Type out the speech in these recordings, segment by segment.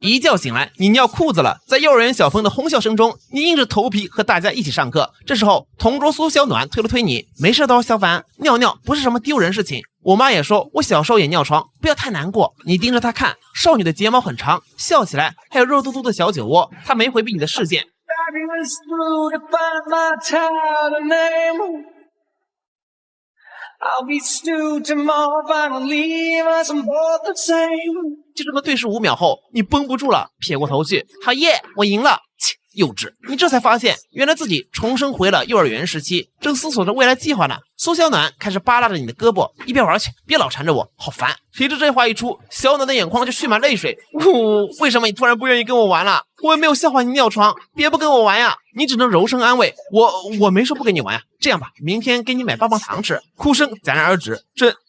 一觉醒来，你尿裤子了。在幼儿园小朋友的哄笑声中，你硬着头皮和大家一起上课。这时候，同桌苏小暖推了推你，没事的，小凡，尿尿不是什么丢人事情。我妈也说我小时候也尿床，不要太难过。你盯着她看，少女的睫毛很长，笑起来还有肉嘟嘟的小酒窝。她没回避你的视线。就这么对视5秒后，你绷不住了，撇过头去，好耶，我赢了。切，幼稚！你这才发现，原来自己重生回了幼儿园时期，正思索着未来计划呢。苏小暖开始扒拉着你的胳膊，一边玩去，别老缠着我，好烦。谁知这话一出，小暖的眼眶就蓄满泪水。为什么你突然不愿意跟我玩了？我也没有笑话你尿床，别不跟我玩呀！你只能柔声安慰我没说不跟你玩呀。这样吧，明天给你买棒棒糖吃。哭声戛然而止。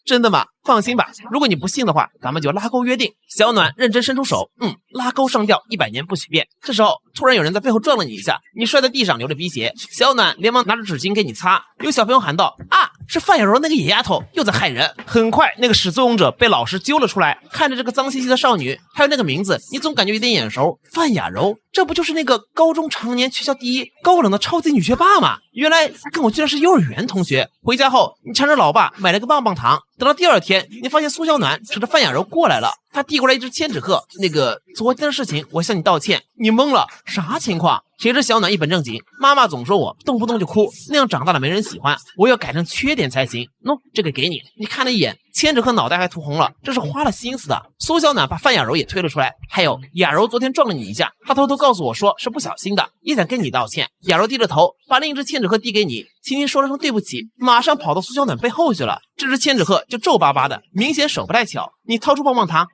真的吗？放心吧，如果你不信的话，咱们就拉钩约定。小暖认真伸出手，拉钩上吊，100年不许变。这时候突然有人在背后撞了你一下，你摔在地上流着鼻血。小暖连忙拿着纸巾给你擦。有小朋友喊道：啊，是范小柔那个野丫头又在害人。很快那个始作俑者被老师揪了出来。看着这个脏兮兮的少女，还有那个名字，你总感觉有点眼熟。范雅柔，这不就是那个高中常年全校第1高冷的超级女学霸吗？原来跟我居然是幼儿园同学。回家后你缠着老爸买了个棒棒糖。等到第2天，你发现苏小暖扯着范雅柔过来了，他递过来一支千纸鹤。那个昨天的事情我向你道歉。你懵了，啥情况？谁知小暖一本正经，妈妈总说我动不动就哭，那样长大了没人喜欢，我要改成缺点才行。这个给你。你看了一眼，千纸鹤脑袋还涂红了，这是花了心思的。苏小暖把范雅柔也推了出来。还有雅柔昨天撞了你一下，她偷偷告诉我说是不小心的，也想跟你道歉。雅柔低着头把另一只千纸鹤递给你，轻轻说了声对不起，马上跑到苏小暖背后去了。这只千纸鹤就皱巴巴的，明显手不太巧。你掏出棒棒糖，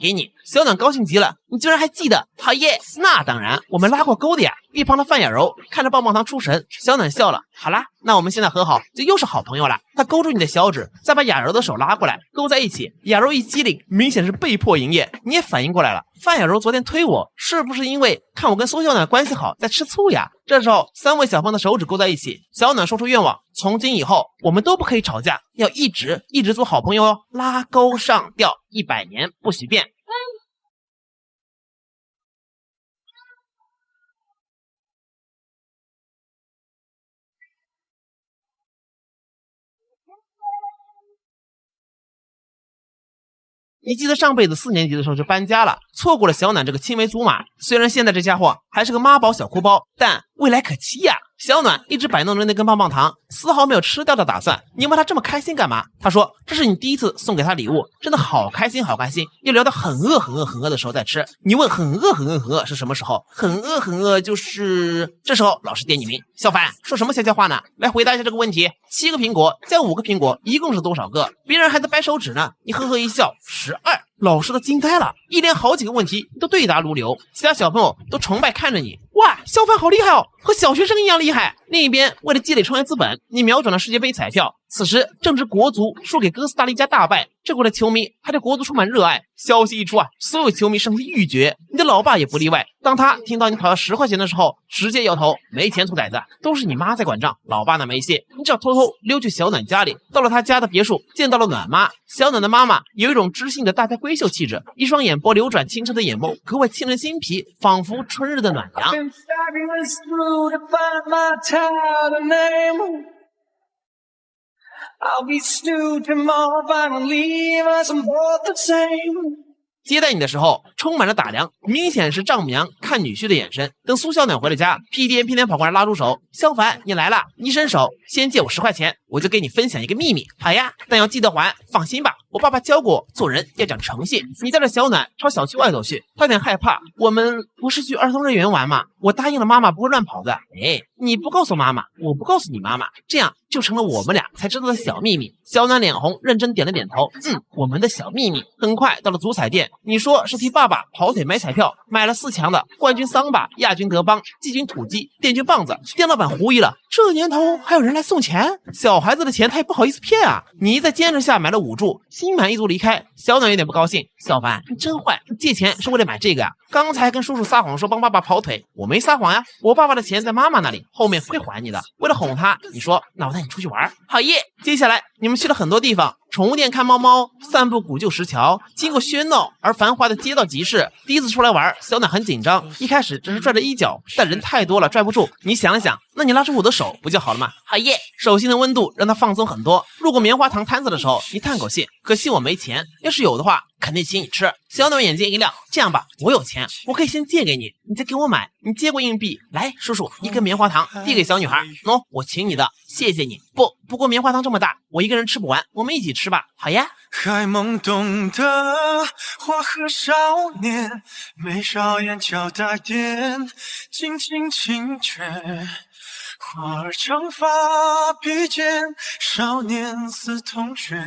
给你。小暖高兴极了，你居然还记得，好耶！那当然，我们拉过钩的呀。一旁的范雅柔看着棒棒糖出神，小暖笑了。好啦，那我们现在和好，就又是好朋友了。他勾住你的小指，再把雅柔的手拉过来，勾在一起。雅柔一激灵，明显是被迫营业。你也反应过来了，范雅柔昨天推我，是不是因为看我跟苏小暖关系好，在吃醋呀？这时候3位小朋友的手指勾在一起，小暖说出愿望：从今以后我们都不可以吵架，要一直做好朋友哦。拉钩上吊，100年不许变。你记得上辈子4年级的时候就搬家了，错过了小暖这个青梅竹马。虽然现在这家伙还是个妈宝小哭包，但未来可期呀。小暖一直摆弄着那根棒棒糖，丝毫没有吃掉的打算。你问他这么开心干嘛？他说这是你第1次送给他礼物，真的好开心好开心。又聊到很饿的时候再吃。你问很饿是什么时候？很饿就是这时候。老师点你名，小凡说什么悄悄话呢？来回答一下这个问题：7个苹果加5个苹果，一共是多少个？别人还在掰手指呢，你呵呵一笑，12。老师都惊呆了，一连好几个问题都对答如流，其他小朋友都崇拜看着你。哇，小凡好厉害哦，和小学生一样厉害。另一边，为了积累创业资本，你瞄准了世界杯彩票。此时正值国足输给哥斯达黎加大败，这国的球迷还对国足充满热爱。消息一出所有球迷胜利欲绝，你的老爸也不例外。当他听到你讨要10块钱的时候，直接摇头，没钱兔崽子，都是你妈在管账，老爸那没戏。你只要偷偷溜去小暖家里，到了他家的别墅，见到了暖妈。小暖的妈妈有一种知性的大家闺秀气质，一双眼波流转清澈的眼眸，格外沁人心脾，仿佛春日的暖阳。接待你的时候充满了打量，明显是丈母娘看女婿的眼神。等苏小暖回了家，屁颠跑过来拉住手，小凡你来了。你伸手先借我10块钱，我就给你分享一个秘密。好呀，但要记得还。放心吧，我爸爸教过我做人要讲诚信。你带着小暖朝小区外走去，他有点害怕。我们不是去儿童乐园玩吗？我答应了妈妈不会乱跑的。你不告诉妈妈，我不告诉你妈妈，这样就成了我们俩才知道的小秘密。小暖脸红，认真点了点头。我们的小秘密。很快到了足彩店，你说是替爸爸跑腿买彩票，买了4强的，冠军桑巴，亚军德邦，季军土鸡，店军棒子。店老板狐疑了，这年头还有人来送钱？小孩子的钱他也不好意思骗啊。你在坚持下买了5注，心满意足离开。小暖有点不高兴，小凡你真坏，你借钱是为了买这个啊？刚才跟叔叔撒谎说帮爸爸跑腿，我没撒谎呀，我爸爸的钱在妈妈那里，后面会还你的。为了哄他，你说那我带你出去玩，好耶。接下来你们去了很多地方，宠物店看猫猫，散步古旧石桥，经过喧闹而繁华的街道集市。第一次出来玩，小暖很紧张，一开始只是拽着衣角，但人太多了拽不住。你想想，那你拉住我的手不就好了吗？好耶！手心的温度让他放松很多。路过棉花糖摊子的时候，你叹口气，可惜我没钱，要是有的话肯定请你吃。小暖眼睛一亮，这样吧，我有钱，我可以先借给你，你再给我买。你接过硬币，来，叔叔，一根棉花糖递给小女孩，喏，我请你的，谢谢你。不过棉花糖这么大，我一个人吃不完，我们一起吃吧。好呀。还懵懂的花和少年，眉梢眼角带点静静清绝，花儿长发披肩，少年似同学，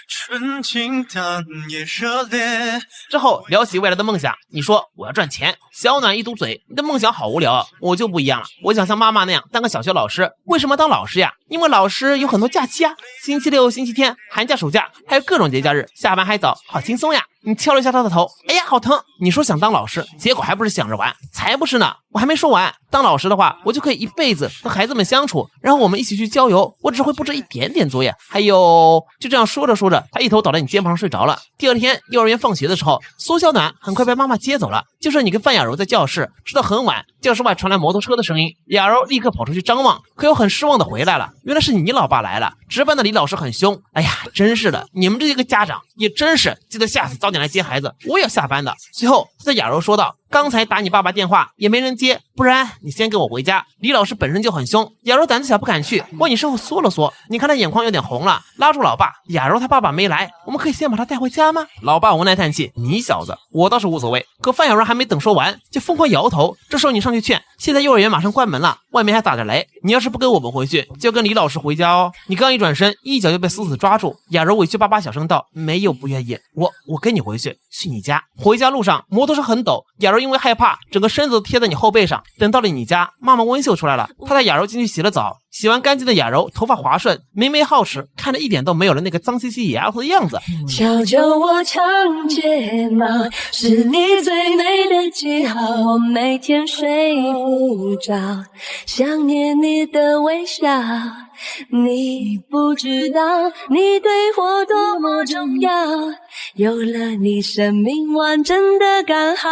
纯情但也热烈。之后聊起未来的梦想，你说我要赚钱。小暖一嘟嘴，你的梦想好无聊啊，我就不一样了，我想像妈妈那样当个小学老师。为什么当老师呀？因为老师有很多假期啊，星期六、星期天、寒假、暑假，还有各种节假日，下班还早，好轻松呀。你敲了一下他的头，哎呀，好疼！你说想当老师，结果还不是想着玩？才不是呢！我还没说完，当老师的话，我就可以一辈子和孩子们相处，然后我们一起去郊游，我只会布置一点点作业。还有，就这样说着说着，他一头倒在你肩膀上睡着了。第二天幼儿园放学的时候，苏小暖很快被妈妈接走了，就剩你跟范雅柔在教室，直到很晚，教室外传来摩托车的声音，雅柔立刻跑出去张望，可又很失望的回来了。原来是你老爸来了，值班的李老师很凶。哎呀，真是的，你们这些个家长也真是，记得下次早点来接孩子，我也要下班的。随后他对雅柔说道，刚才打你爸爸电话也没人接，不然你先跟我回家。李老师本身就很凶，雅柔胆子小不敢去，往你身后缩了缩，你看他眼眶有点红了，拉住老爸，雅柔他爸爸没来，我们可以先把他带回家吗？老爸无奈叹气，你小子，我倒是无所谓。可范雅柔还没等说完，就疯狂摇头。这时候你上去劝，现在幼儿园马上关门了，外面还打着雷，你要是不跟我们回去，就跟李老师回家哦。你刚一转身，一脚就被死死抓住。雅柔委屈巴巴小声道，没有不愿意，我跟你回去你家。回家路上摩托车很陡，雅柔因为害怕，整个身子都贴在你后背上。等到了你家，妈妈温秀出来了，她带雅柔进去洗了澡。洗完干净的雅柔头发滑顺，眉眉皓齿，看着一点都没有了那个脏兮兮野丫头的样子。瞧瞧我长睫毛，是你最美的记号，我每天睡不着，想念你的微笑。你不知道你对我多么重要，有了你生命完整的刚好。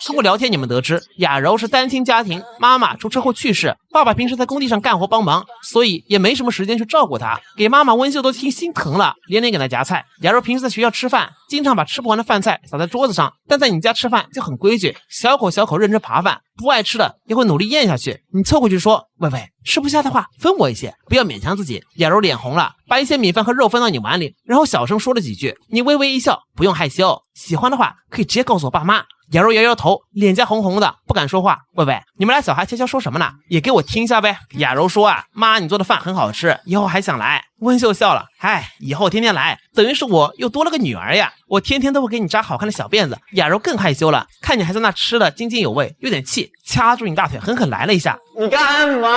通过聊天你们得知，雅柔是单亲家庭，妈妈出车祸去世，爸爸平时在工地上干活帮忙，所以也没什么时间去照顾她。给妈妈温秀都听心疼了，连连给她夹菜。雅柔平时在学校吃饭，经常把吃不完的饭菜撒在桌子上，但在你家吃饭就很规矩，小口小口认真扒饭，不爱吃的也会努力咽下去。你凑过去说，喂，吃不下的话分我一些，不要勉强自己。雅柔脸红了，把一些米饭和肉分到你碗里，然后小声说了几句。你微微一笑，不用害羞，喜欢的话可以直接告诉我爸妈。雅柔摇摇头，脸颊红红的，不敢说话。喂，你们俩小孩悄悄说什么呢？也给我听一下呗。雅柔说啊，妈，你做的饭很好吃，以后还想来。温秀笑了，嗨，以后天天来，等于是我又多了个女儿呀，我天天都会给你扎好看的小辫子。雅柔更害羞了，看你还在那吃的津津有味，有点气，掐住你大腿狠狠来了一下。你干嘛？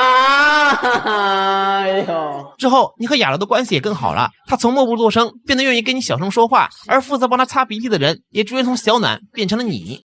哎呦！之后你和雅柔的关系也更好了，她从默不作声变得愿意跟你小声说话，而负责帮她擦鼻涕的人也逐渐从小暖变成了你。